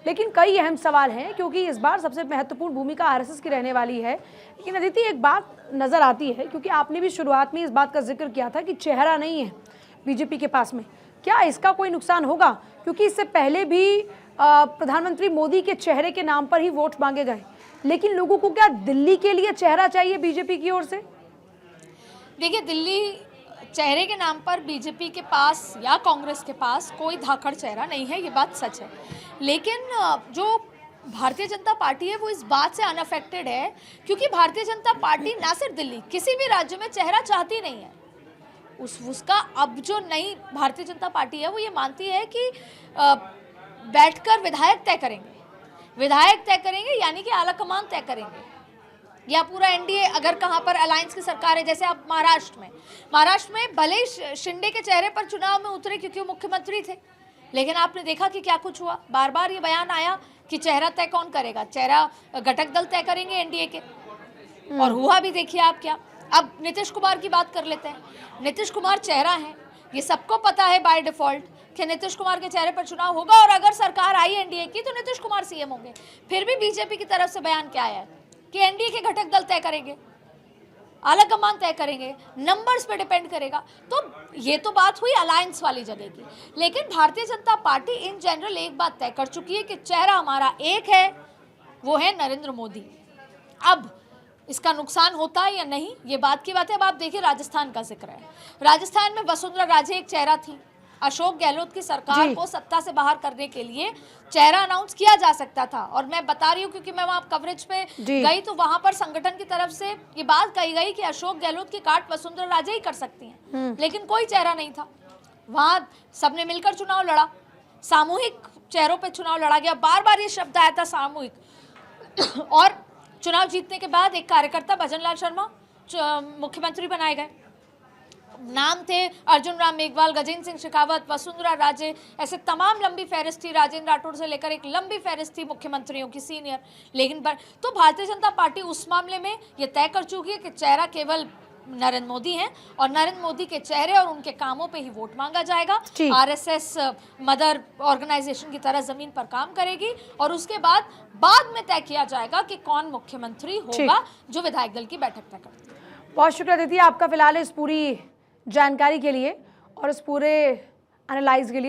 लेकिन कई अहम सवाल हैं क्योंकि इस बार सबसे महत्वपूर्ण भूमिका आरएसएस की रहने वाली है। लेकिन अदिति, एक बात नजर आती है, क्योंकि आपने भी शुरुआत में इस बात का जिक्र किया था कि चेहरा नहीं है बीजेपी के पास में, क्या इसका कोई नुकसान होगा? क्योंकि इससे पहले भी प्रधानमंत्री मोदी के चेहरे के नाम पर ही वोट मांगे गए, लेकिन लोगों को क्या दिल्ली के लिए चेहरा चाहिए बीजेपी की ओर से? देखिए, दिल्ली चेहरे के नाम पर बीजेपी के पास या कांग्रेस के पास कोई धाकड़ चेहरा नहीं है, ये बात सच है। लेकिन जो भारतीय जनता पार्टी है वो इस बात से अनअफेक्टेड है, क्योंकि भारतीय जनता पार्टी ना सिर्फ दिल्ली, किसी भी राज्य में चेहरा चाहती नहीं है। उसका अब जो नई भारतीय जनता पार्टी है वो ये मानती है कि बैठकर विधायक तय करेंगे, यानी कि आलाकमान तय करेंगे, या पूरा एनडीए अगर कहाँ पर अलायंस की सरकार है, जैसे आप महाराष्ट्र में भले ही शिंदे के चेहरे पर चुनाव में उतरे क्योंकि वो मुख्यमंत्री थे, लेकिन आपने देखा कि क्या कुछ हुआ। बार बार ये बयान आया कि चेहरा तय कौन करेगा, चेहरा घटक दल तय करेंगे एनडीए के, और हुआ भी देखिए आप क्या। अब नीतीश कुमार की बात कर लेते हैं। नीतीश कुमार चेहरा है, ये सबको पता है बाय डिफॉल्ट कि नीतीश कुमार के चेहरे पर चुनाव होगा, और अगर सरकार आई एनडीए की तो नीतीश कुमार सीएम होंगे। फिर भी बीजेपी की तरफ से बयान क्या आया है कि एनडीए के घटक दल तय करेंगे, आलाकमान तय करेंगे, नंबर्स पे डिपेंड करेगा। तो ये तो बात हुई अलायंस वाली जगह की, लेकिन Bharatiya Janata party in general एक बात तय कर चुकी है कि चेहरा हमारा एक है, वो है नरेंद्र मोदी। अब इसका नुकसान होता है या नहीं, ये बात की बात है। अब आप देखिए, राजस्थान का जिक्र है। राजस्थान में वसुंधरा राजे एक चेहरा थी। अशोक गहलोत की सरकार को सत्ता से बाहर करने के लिए चेहरा अनाउंस किया जा सकता था, और मैं बता रही हूँ क्योंकि मैं वहां कवरेज पे गई तो वहां पर संगठन की तरफ से ये बात कही गई कि अशोक गहलोत की काट वसुंधरा राजे ही कर सकती हैं, लेकिन कोई चेहरा नहीं था। वहां सबने मिलकर चुनाव लड़ा, सामूहिक चेहरों पर चुनाव लड़ा गया। बार बार ये शब्द आया था सामूहिक। और चुनाव जीतने के बाद एक कार्यकर्ता भजन लाल शर्मा मुख्यमंत्री बनाए गए। नाम थे अर्जुन राम मेघवाल, गजेंद्र सिंह शेखावत, वसुंधरा राजे, ऐसे तमाम लंबी फहरिस्त थी। राजेंद्र राठौड़ से लेकर एक लंबी फहरिस्त थी मुख्यमंत्रियों की सीनियर। लेकिन तो भारतीय जनता पार्टी उस मामले में ये तय कर चुकी है कि चेहरा केवल नरेंद्र मोदी हैं, और नरेंद्र मोदी के चेहरे और उनके कामों पे ही वोट मांगा जाएगा। आरएसएस मदर ऑर्गेनाइजेशन की तरह जमीन पर काम करेगी, और उसके बाद में तय किया जाएगा कि कौन मुख्यमंत्री होगा, जो विधायक दल की बैठक तय करती है। बहुत शुक्रिया दीदी आपका फिलहाल इस पूरी जानकारी के लिए और इस पूरे एनालाइज के लिए।